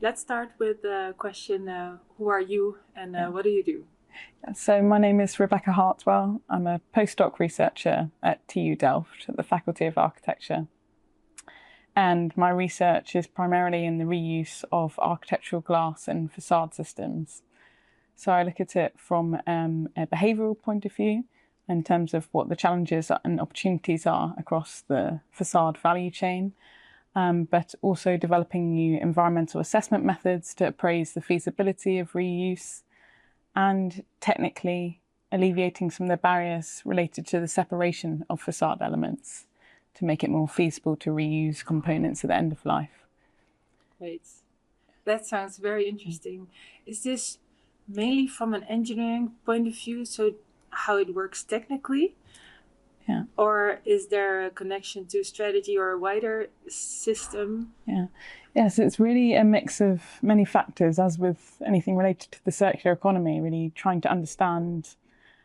Let's start with the question, who are you and Yeah. what do you do? So my name is Rebecca Hartwell. I'm a postdoc researcher at TU Delft at the Faculty of Architecture. And my research is primarily in the reuse of architectural glass and facade systems. So I look at it from a behavioural point of view in terms of what the challenges and opportunities are across the facade value chain, but also developing new environmental assessment methods to appraise the feasibility of reuse and technically alleviating some of the barriers related to the separation of facade elements to make it more feasible to reuse components at the end of life. Great. That sounds very interesting. Is this mainly from an engineering point of view, so how it works technically? Yeah. Or is there a connection to strategy or a wider system? Yeah. Yes, it's really a mix of many factors, as with anything related to the circular economy, really trying to understand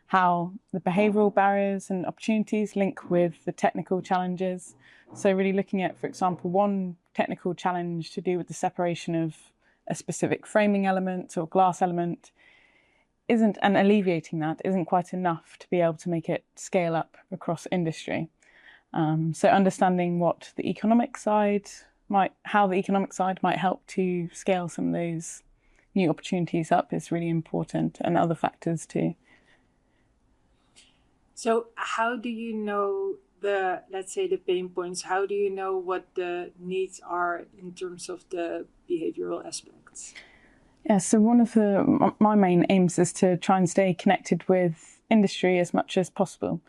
how the behavioural barriers and opportunities link with the technical challenges. So really looking at, for example, one technical challenge to do with the separation of a specific framing element or glass element and alleviating that isn't quite enough to be able to make it scale up across industry. So understanding what the economic side how the economic side might help to scale some of those new opportunities up is really important, and other factors too. So how do you know let's say the pain points? How do you know what the needs are in terms of the behavioral aspects? Yeah, so one of my main aims is to try and stay connected with industry as much as possible.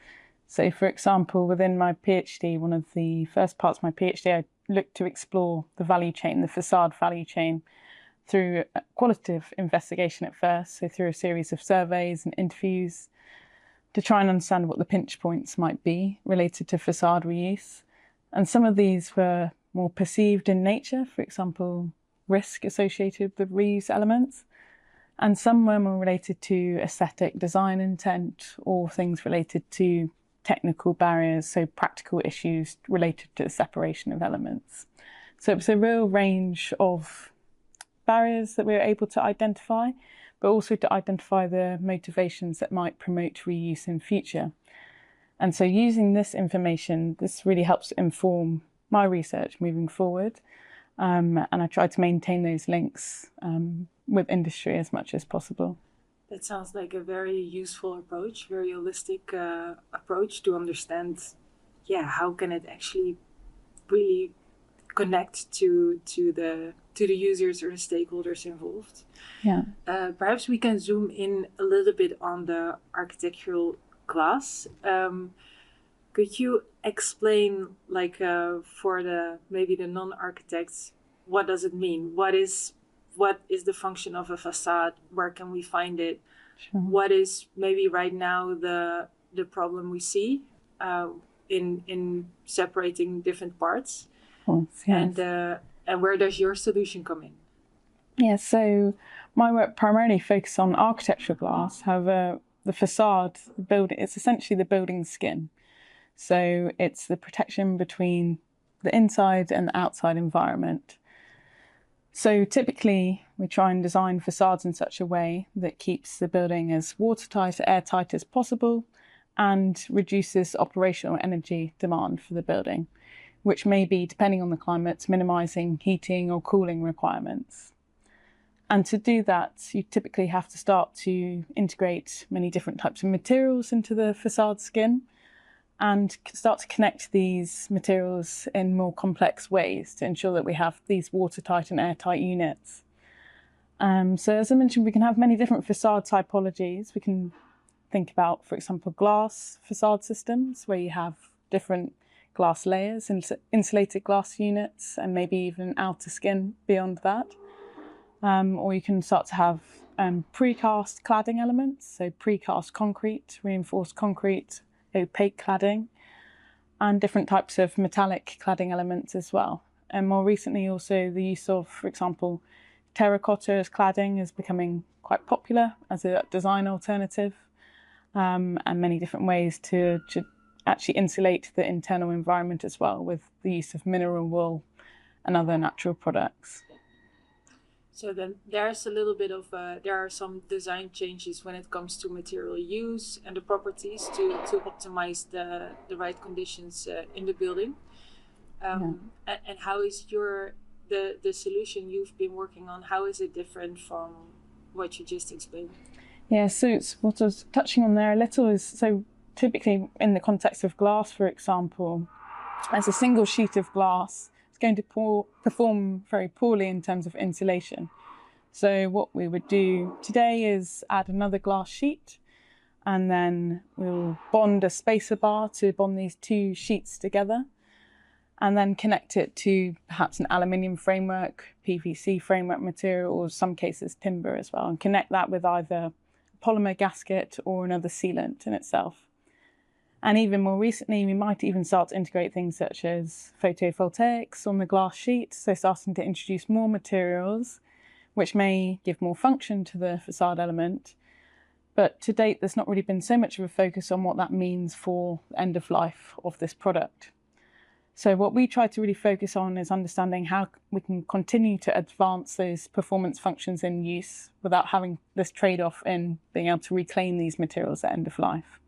So, for example, within my PhD, one of the first parts of my PhD, I looked to explore the value chain, the facade value chain, through a qualitative investigation at first, so through a series of surveys and interviews to try and understand what the pinch points might be related to facade reuse. And some of these were more perceived in nature, for example, risk associated with reuse elements. And some were more related to aesthetic design intent or things related to technical barriers, so practical issues related to the separation of elements. So it was a real range of barriers that we were able to identify, but also to identify the motivations that might promote reuse in future. And so using this information, this really helps inform my research moving forward. And I try to maintain those links with industry as much as possible. That sounds like a very useful approach, very holistic approach to understand, how can it actually really connect to the users or the stakeholders involved. Yeah. Perhaps we can zoom in a little bit on the architectural glass. Could you explain, like, for maybe the non-architects, what does it mean? What is the function of a facade? Where can we find it? Sure. What is maybe right now the problem we see in separating different parts? Of course, yes. And where does your solution come in? Yeah, so my work primarily focuses on architectural glass. However, the facade, the building, it's essentially the building's skin. So it's the protection between the inside and the outside environment. So typically, we try and design facades in such a way that keeps the building as watertight, airtight as possible, and reduces operational energy demand for the building, which may be, depending on the climate, minimising heating or cooling requirements. And to do that, you typically have to start to integrate many different types of materials into the facade skin and start to connect these materials in more complex ways to ensure that we have these watertight and airtight units. So as I mentioned, we can have many different facade typologies. We can think about, for example, glass facade systems where you have different glass layers, insulated glass units, and maybe even outer skin beyond that. Or you can start to have precast cladding elements, so precast concrete, reinforced concrete, opaque cladding, and different types of metallic cladding elements as well. And more recently also the use of, for example, terracotta as cladding is becoming quite popular as a design alternative, and many different ways to actually insulate the internal environment as well with the use of mineral wool and other natural products. So then there's a little bit of there are some design changes when it comes to material use and the properties to optimize the right conditions in the building. And how is the solution you've been working on? How is it different from what you just explained? Yeah, so it's what I was touching on there a little is, so typically in the context of glass, for example, as a single sheet of glass, it's going to perform very poorly in terms of insulation. So what we would do today is add another glass sheet, and then we'll bond a spacer bar to bond these two sheets together, and then connect it to perhaps an aluminium framework, PVC framework material, or in some cases timber as well, and connect that with either a polymer gasket or another sealant in itself. And even more recently, we might even start to integrate things such as photovoltaics on the glass sheet, so starting to introduce more materials which may give more function to the facade element. But to date, there's not really been so much of a focus on what that means for the end of life of this product. So what we try to really focus on is understanding how we can continue to advance those performance functions in use without having this trade-off in being able to reclaim these materials at end of life.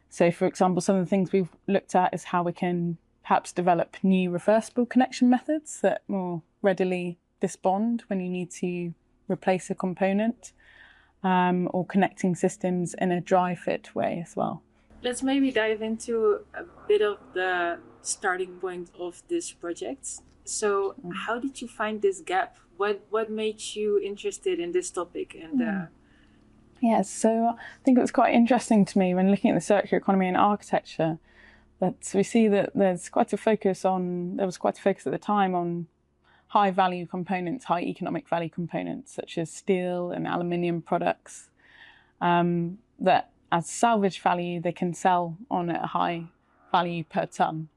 So for example, some of the things we've looked at is how we can perhaps develop new reversible connection methods that more readily disbond when you need to replace a component, or connecting systems in a dry fit way as well. Let's maybe dive into a bit of the starting point of this project. So how did you find this gap? What made you interested in this topic? And Yeah, so I think it was quite interesting to me when looking at the circular economy in architecture that we see that there was quite a focus at the time on high value components, high economic value components, such as steel and aluminium products, that as salvage value, they can sell on at a high value per ton.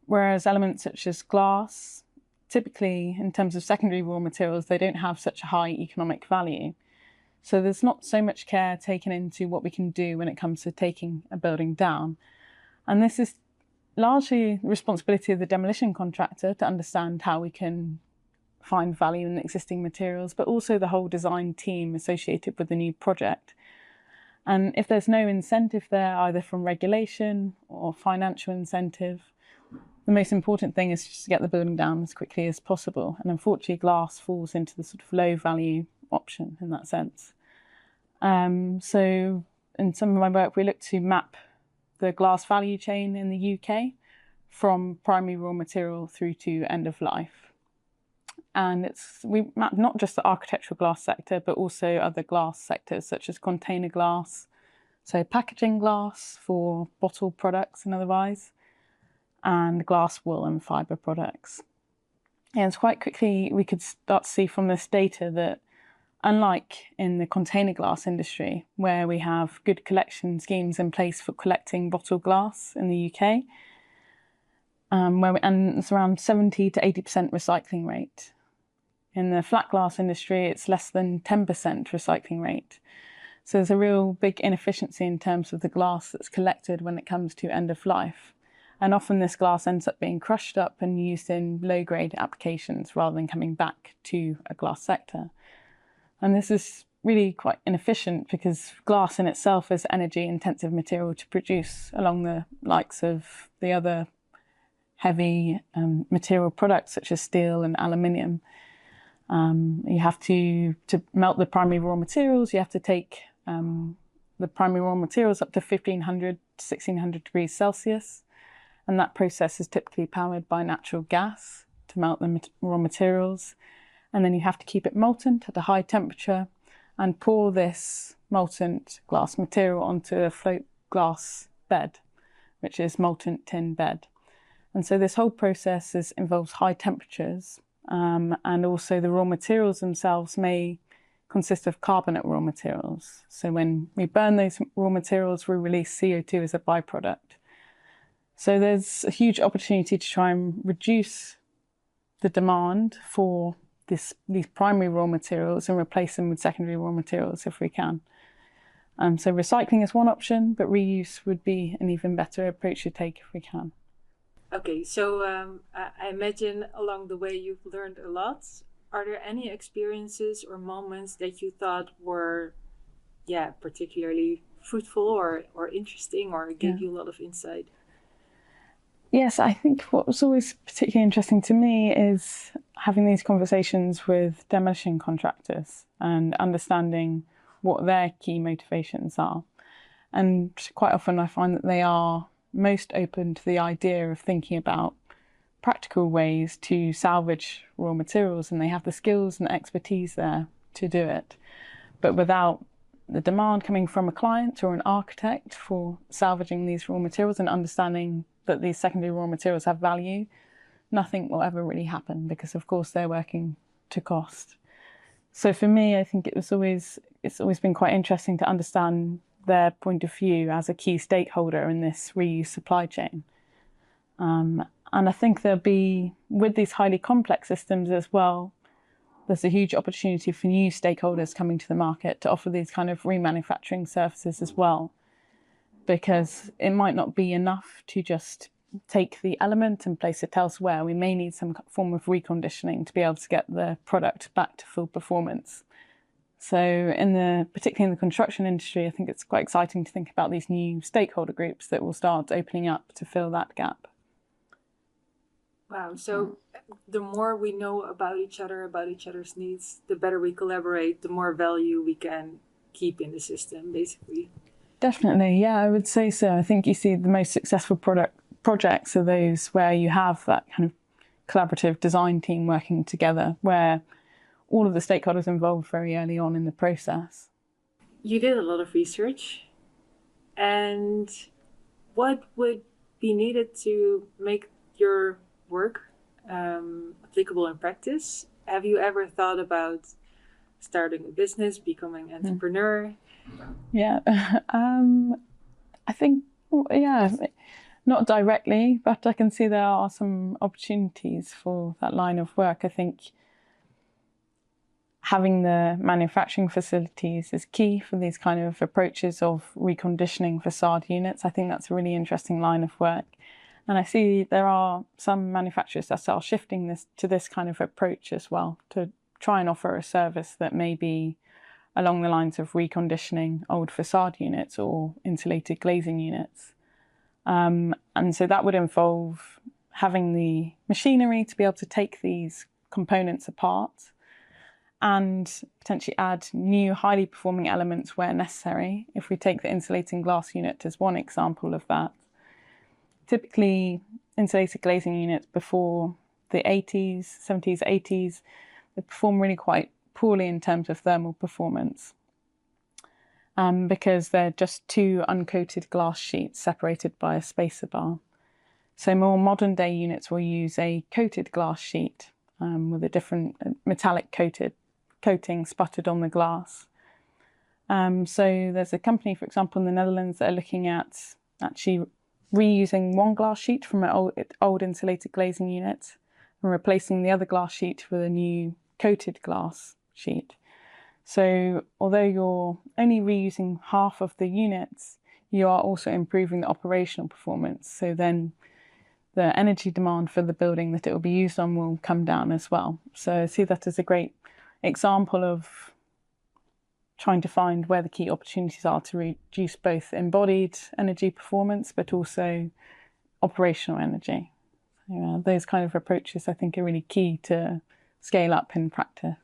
Whereas elements such as glass, typically in terms of secondary raw materials, they don't have such a high economic value. So there's not so much care taken into what we can do when it comes to taking a building down. And this is largely the responsibility of the demolition contractor to understand how we can find value in the existing materials, but also the whole design team associated with the new project. And if there's no incentive there, either from regulation or financial incentive, the most important thing is just to get the building down as quickly as possible. And unfortunately, glass falls into the sort of low value option in that sense. So in some of my work, we look to map the glass value chain in the UK from primary raw material through to end of life. And we map not just the architectural glass sector, but also other glass sectors such as container glass, so packaging glass for bottle products and otherwise, and glass, wool and fibre products. And quite quickly we could start to see from this data that unlike in the container glass industry, where we have good collection schemes in place for collecting bottle glass in the UK, and it's around 70 to 80% recycling rate. In the flat glass industry, it's less than 10% recycling rate. So there's a real big inefficiency in terms of the glass that's collected when it comes to end of life. And often this glass ends up being crushed up and used in low-grade applications rather than coming back to a glass sector. And this is really quite inefficient because glass in itself is energy-intensive material to produce, along the likes of the other heavy material products such as steel and aluminium. You have to melt the primary raw materials, you have to take the primary raw materials up to 1500 to 1600 degrees Celsius. And that process is typically powered by natural gas to melt the raw materials. And then you have to keep it molten at a high temperature and pour this molten glass material onto a float glass bed, which is molten tin bed. And so this whole process involves high temperatures, and also the raw materials themselves may consist of carbonate raw materials. So when we burn those raw materials, we release CO2 as a byproduct. So there's a huge opportunity to try and reduce the demand for these primary raw materials and replace them with secondary raw materials if we can. So recycling is one option, but reuse would be an even better approach to take if we can. Okay, so I imagine along the way you've learned a lot. are there any experiences or moments that you thought were, yeah, particularly fruitful or interesting or Yeah. gave you a lot of insight? Yes, I think what was always particularly interesting to me is having these conversations with demolition contractors and understanding what their key motivations are. And quite often I find that they are most open to the idea of thinking about practical ways to salvage raw materials, and they have the skills and expertise there to do it. But without the demand coming from a client or an architect for salvaging these raw materials and understanding that these secondary raw materials have value, nothing will ever really happen, because of course they're working to cost. So for me, I think it's always been quite interesting to understand their point of view as a key stakeholder in this reuse supply chain. And I think there'll be, with these highly complex systems as well, there's a huge opportunity for new stakeholders coming to the market to offer these kind of remanufacturing services as well, because it might not be enough to just take the element and place it elsewhere. We may need some form of reconditioning to be able to get the product back to full performance. So particularly in the construction industry, I think it's quite exciting to think about these new stakeholder groups that will start opening up to fill that gap. Wow. So the more we know about each other, about each other's needs, the better we collaborate, the more value we can keep in the system, basically. Definitely, yeah, I would say so. I think you see the most successful projects are those where you have that kind of collaborative design team working together, where all of the stakeholders involved very early on in the process. You did a lot of research, and what would be needed to make your work applicable in practice? Have you ever thought about starting a business, becoming an entrepreneur? Yeah, I think, yeah, not directly, but I can see there are some opportunities for that line of work. I think having the manufacturing facilities is key for these kind of approaches of reconditioning facade units. I think that's a really interesting line of work. And I see there are some manufacturers that are shifting this to this kind of approach as well, to try and offer a service that may be along the lines of reconditioning old facade units or insulated glazing units. And so that would involve having the machinery to be able to take these components apart and potentially add new highly performing elements where necessary. If we take the insulating glass unit as one example of that, typically insulated glazing units before the 80s, 70s, 80s, they perform really quite poorly in terms of thermal performance, because they're just two uncoated glass sheets separated by a spacer bar. So more modern day units will use a coated glass sheet with a different metallic coating sputtered on the glass. So there's a company, for example, in the Netherlands that are looking at actually reusing one glass sheet from an old insulated glazing unit and replacing the other glass sheet with a new coated glass sheet. So although you're only reusing half of the units, you are also improving the operational performance. So then the energy demand for the building that it will be used on will come down as well. So I see that as a great example of trying to find where the key opportunities are to reduce both embodied energy performance, but also operational energy. So, those kind of approaches, I think, are really key to scale up in practice.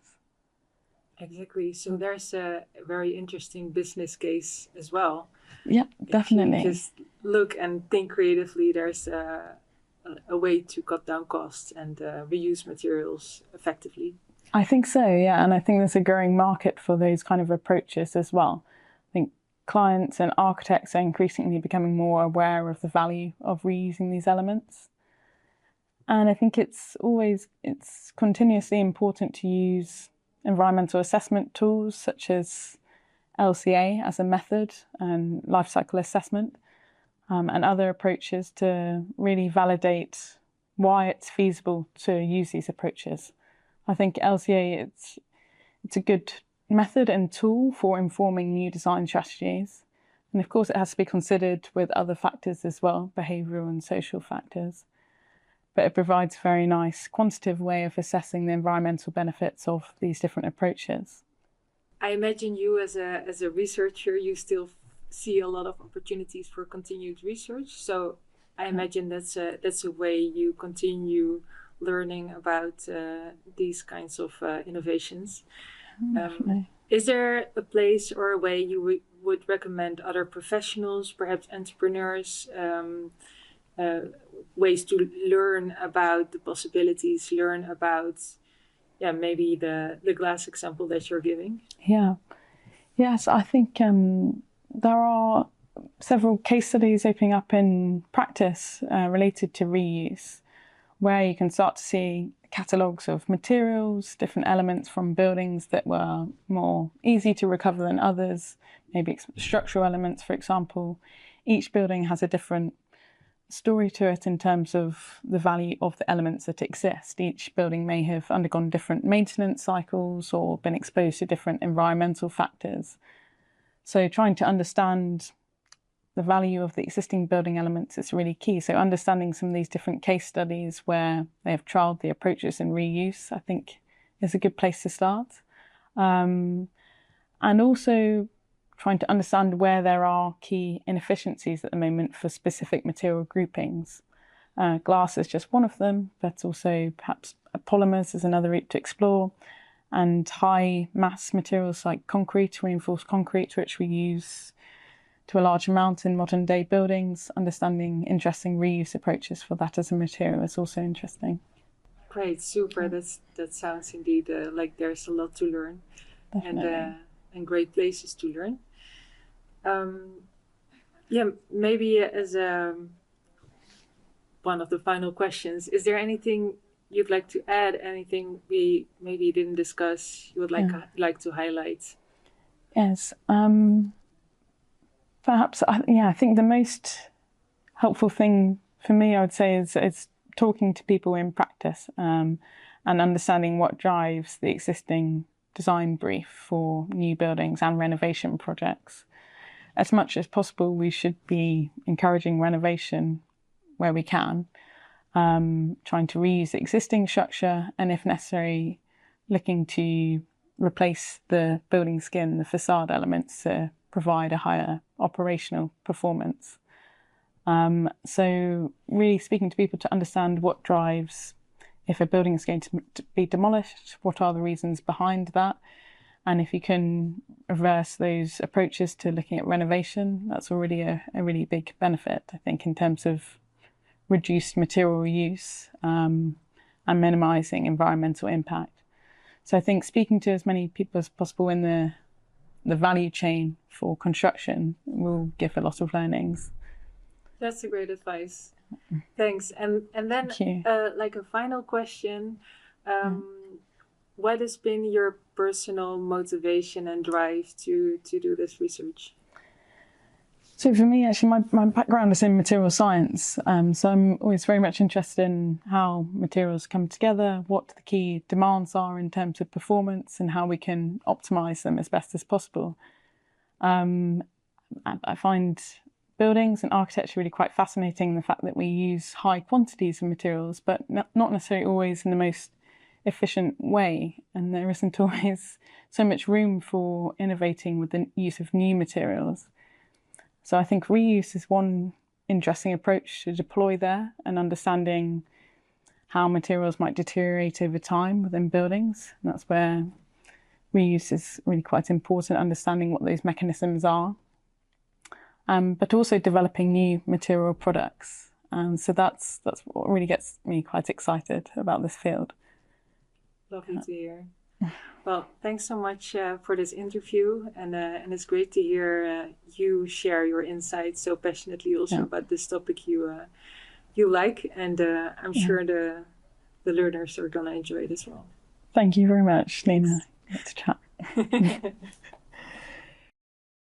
Exactly. So there's a very interesting business case as well. Yeah, definitely. If you just look and think creatively, there's a way to cut down costs and reuse materials effectively. I think so, yeah. And I think there's a growing market for those kind of approaches as well. I think clients and architects are increasingly becoming more aware of the value of reusing these elements. And I think it's continuously important to use environmental assessment tools such as LCA as a method and life cycle assessment, and other approaches to really validate why it's feasible to use these approaches. I think LCA, it's a good method and tool for informing new design strategies. And of course, it has to be considered with other factors as well, behavioural and social factors. but it provides a very nice quantitative way of assessing the environmental benefits of these different approaches. I imagine you as a researcher, you still see a lot of opportunities for continued research. So I imagine that's a way you continue learning about these kinds of innovations. Is there a place or a way you would recommend other professionals, perhaps entrepreneurs, ways to learn about the possibilities, learn about, maybe the glass example that you're giving? Yes, I think there are several case studies opening up in practice related to reuse, where you can start to see catalogues of materials, different elements from buildings that were more easy to recover than others, maybe structural elements, for example. Each building has a different story to it in terms of the value of the elements that exist. Each building may have undergone different maintenance cycles or been exposed to different environmental factors. So trying to understand the value of the existing building elements is really key. So understanding some of these different case studies where they have trialled the approaches in reuse, I think, is a good place to start. And also trying to understand where there are key inefficiencies at the moment for specific material groupings. Glass is just one of them, but also perhaps polymers is another route to explore, and high mass materials like concrete, reinforced concrete, which we use to a large amount in modern day buildings. Understanding interesting reuse approaches for that as a material is also interesting. Great, super. That sounds indeed like there's a lot to learn. Definitely. And great places to learn. Maybe as one of the final questions, is there anything you'd like to add? Anything we maybe didn't discuss you would like to highlight? Yes. Perhaps, I think the most helpful thing for me, I would say, is talking to people in practice and understanding what drives the existing design brief for new buildings and renovation projects. As much as possible, we should be encouraging renovation where we can, trying to reuse the existing structure, and if necessary, looking to replace the building skin, the facade elements, to provide a higher operational performance. So really speaking to people to understand what drives, if a building is going to be demolished, what are the reasons behind that? And if you can reverse those approaches to looking at renovation, that's already a really big benefit, I think, in terms of reduced material use and minimising environmental impact. So I think speaking to as many people as possible in the value chain for construction will give a lot of learnings. That's a great advice. Thanks. And then like a final question, what has been your personal motivation and drive to do this research? So for me, actually, my background is in material science. So I'm always very much interested in how materials come together, what the key demands are in terms of performance, and how we can optimize them as best as possible. I find buildings and architecture really quite fascinating, the fact that we use high quantities of materials, but not necessarily always in the most efficient way. And there isn't always so much room for innovating with the use of new materials. So I think reuse is one interesting approach to deploy there, and understanding how materials might deteriorate over time within buildings. And that's where reuse is really quite important, understanding what those mechanisms are, but also developing new material products. So that's what really gets me quite excited about this field. Lovely to hear. Well, thanks so much for this interview, and it's great to hear you share your insights so passionately also about this topic you like, and I'm sure the learners are gonna enjoy it as well. Thank you very much, Lena. Let's chat.